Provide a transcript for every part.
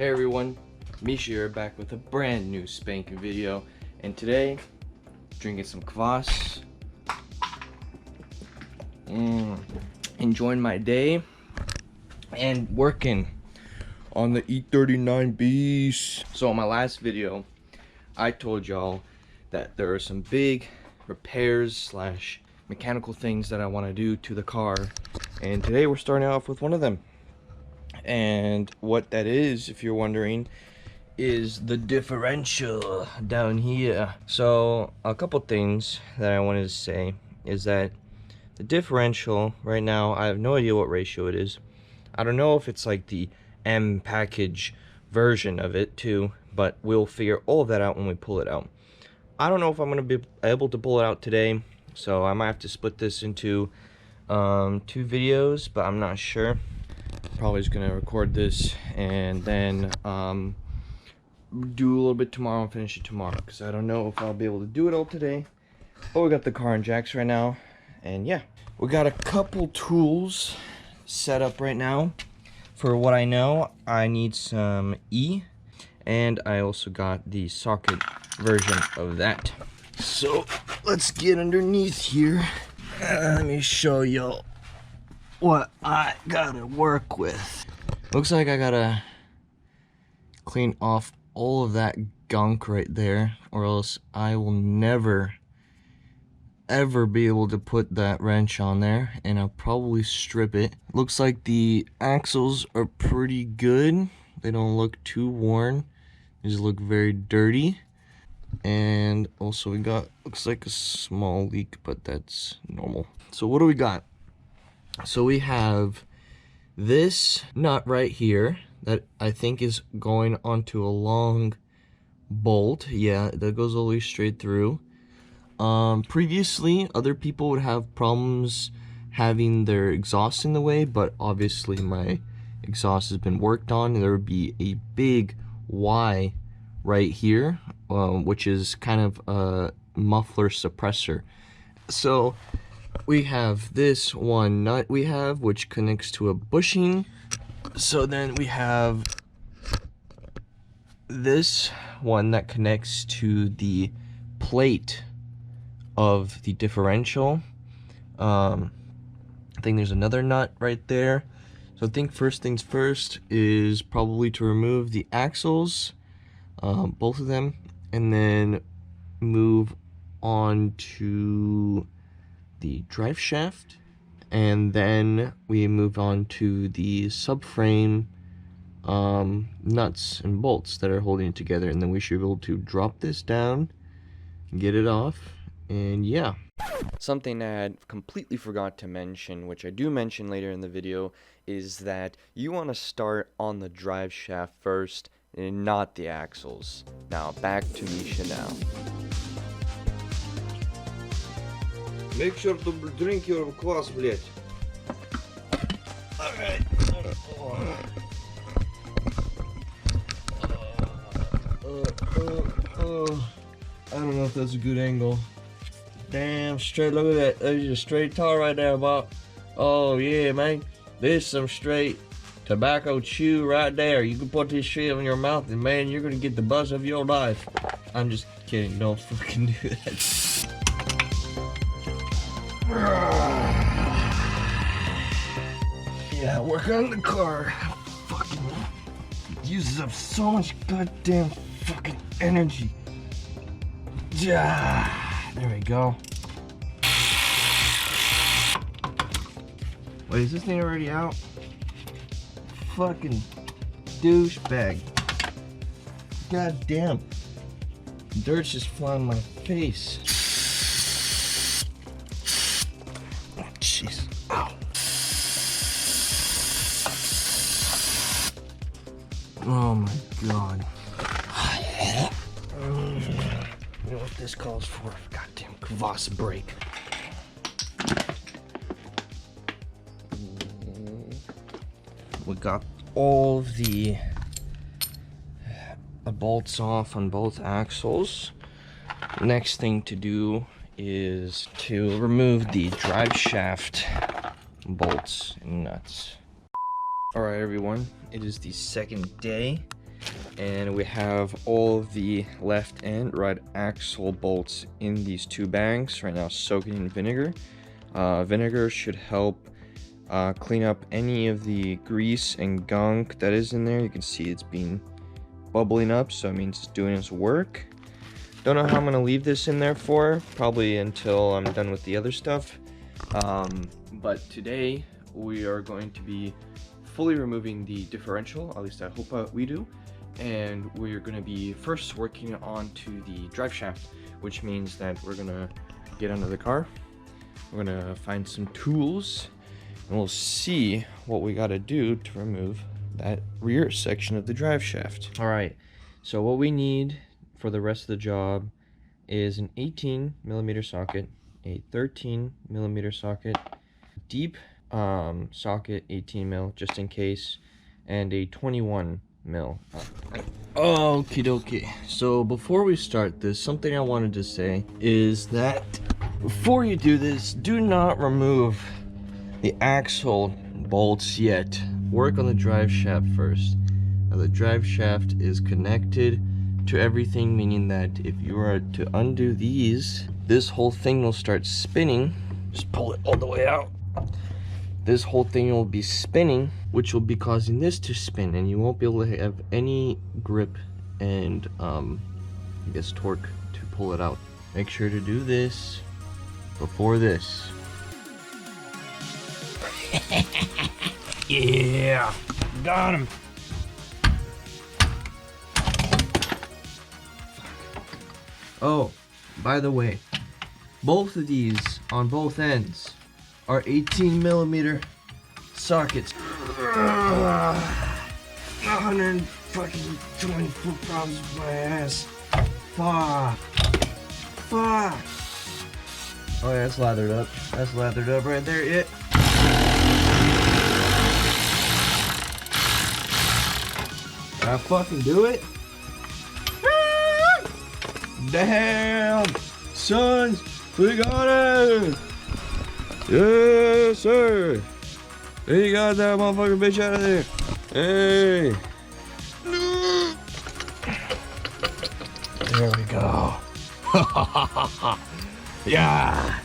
Hey everyone, Misha here back with a brand new spanking video, and today drinking some kvass, enjoying my day, and working on the E39 beast. So in my last video, I told y'all that there are some big repairs slash mechanical things that I want to do to the car, and today we're starting off with one of them. And what that is, if you're wondering, is the differential down here. So a couple things that I wanted to say is that the differential right now, I have no idea what ratio it is. I don't know if it's like the M package version of it too, but we'll figure all of that out when we pull it out. I don't know if I'm going to be able to pull it out today, so I might have to split this into 2 videos, but I'm not sure. Probably just gonna record this and then do a little bit tomorrow and finish it tomorrow, because I don't know if I'll be able to do it all today. But we got the car and jacks right now, and yeah, we got a couple tools set up right now. For what I know, I need some E, and I also got the socket version of that. So let's get underneath here. Let me show y'all what I gotta work with. Looks like I gotta clean off all of that gunk right there, or else I will never ever be able to put that wrench on there, and I'll probably strip it. Looks like the axles are pretty good. They don't look too worn. They just look very dirty. And also we got, looks like a small leak, but that's normal. So what do we got? So we have this nut right here that I think is going onto a long bolt. Yeah, that goes all the way straight through. Previously, other people would have problems having their exhaust in the way, but obviously my exhaust has been worked on. There would be a big Y right here, which is kind of a muffler suppressor. So we have this one nut we have, which connects to a bushing. So then we have this one that connects to the plate of the differential. I think there's another nut right there. So I think first things first is probably to remove the axles, both of them, and then move on to the drive shaft, and then we move on to the subframe nuts and bolts that are holding it together, and then we should be able to drop this down, get it off, and yeah. Something I had completely forgot to mention, which I do mention later in the video, is that you want to start on the drive shaft first and not the axles. Now back to Misha now. Make sure to drink your kvass, блять. Alright. I don't know if that's a good angle. Damn straight, look at that. There's a straight tar right there, Bob. Oh yeah, man. This is some straight tobacco chew right there. You can put this shit in your mouth and man, you're gonna get the buzz of your life. I'm just kidding, don't fucking do that. Yeah, work on the car. Fucking uses up so much goddamn fucking energy. Yeah, there we go. Wait, is this thing already out? Fucking douchebag. God damn. Dirt's just flying in my face. Oh, jeez. Ow. Oh my god. You know what this calls for? Goddamn kvass break. We got all of the bolts off on both axles. Next thing to do is to remove the drive shaft bolts and nuts. Alright everyone, it is the second day And we have all the left and right axle bolts in these two bags right now, soaking in vinegar. Vinegar should help clean up any of the grease and gunk that is in there. You can see it's been bubbling up, so it means it's doing its work. Don't know how I'm gonna leave this in there for, probably until I'm done with the other stuff. But today we are going to be fully removing the differential, at least I hope we do. And we're going to be first working onto the drive shaft, which means that we're going to get under the car. We're going to find some tools and we'll see what we got to do to remove that rear section of the drive shaft. All right, so what we need for the rest of the job is an 18mm socket, a 13mm socket, deep socket 18mm just in case, and a 21mm. Okie dokie. So before we start this, something I wanted to say is that before you do this, do not remove the axle bolts yet. Work on the drive shaft first. Now the drive shaft is connected to everything, meaning that if you are to undo these, this whole thing will start spinning. Just pull it all the way out. This whole thing will be spinning, which will be causing this to spin, and you won't be able to have any grip and I guess torque to pull it out. Make sure to do this before this. Yeah, got him. Oh, by the way, both of these on both ends are 18mm sockets. 120 foot-pounds of my ass. Fuck. Fuck. Oh yeah, that's lathered up. That's lathered up right there. Yeah. I fucking do it. Damn, sons, we got it. Yes, sir. Hey, you got that motherfucking bitch out of there. Hey. There we go. Yeah.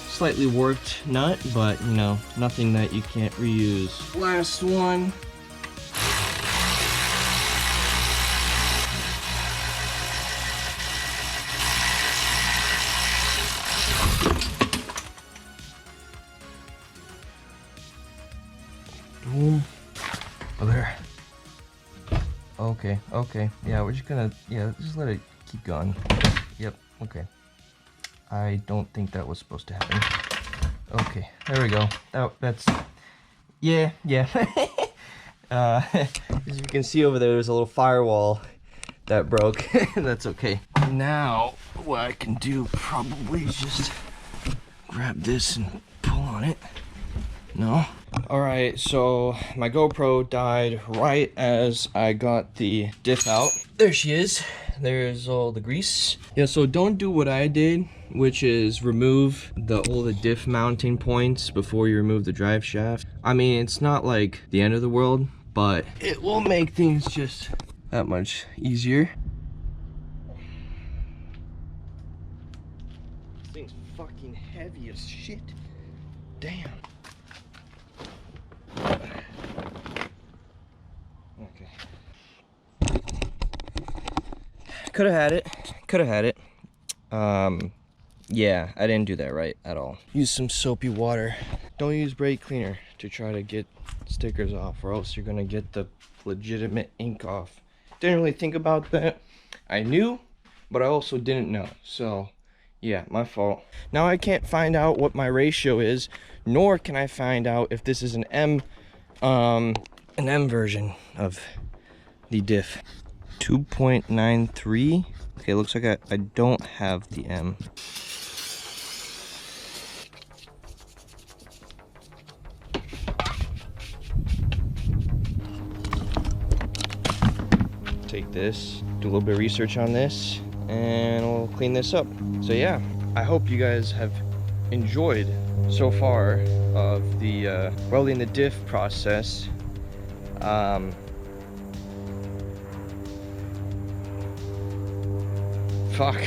Slightly warped nut, but you know, nothing that you can't reuse. Last one. Boom. Oh, there. Okay, okay. Yeah, we're just gonna, just let it keep going. Yep, okay. I don't think that was supposed to happen. Okay, there we go. Oh, that's... Yeah. As you can see over there's a little firewall that broke. That's okay. Now, what I can do probably is just grab this and pull on it. No? Alright, so my GoPro died right as I got the diff out. There she is. There's all the grease. Yeah, so don't do what I did, which is remove all the diff mounting points before you remove the drive shaft. I mean, it's not like the end of the world, but it will make things just that much easier. This thing's fucking heavy as shit. Damn. Okay. Could have had it. Yeah, I didn't do that right at all. Use some soapy water. Don't use brake cleaner to try to get stickers off, or else you're gonna get the legitimate ink off. Didn't really think about that. I knew, but I also didn't know. So yeah, my fault. Now I can't find out what my ratio is, nor can I find out if this is an M version of the diff. 2.93. Okay, looks like I don't have the M. Take this, do a little bit of research on this. and we'll clean this up. So yeah, I hope you guys have enjoyed so far of the welding the diff process. Fuck.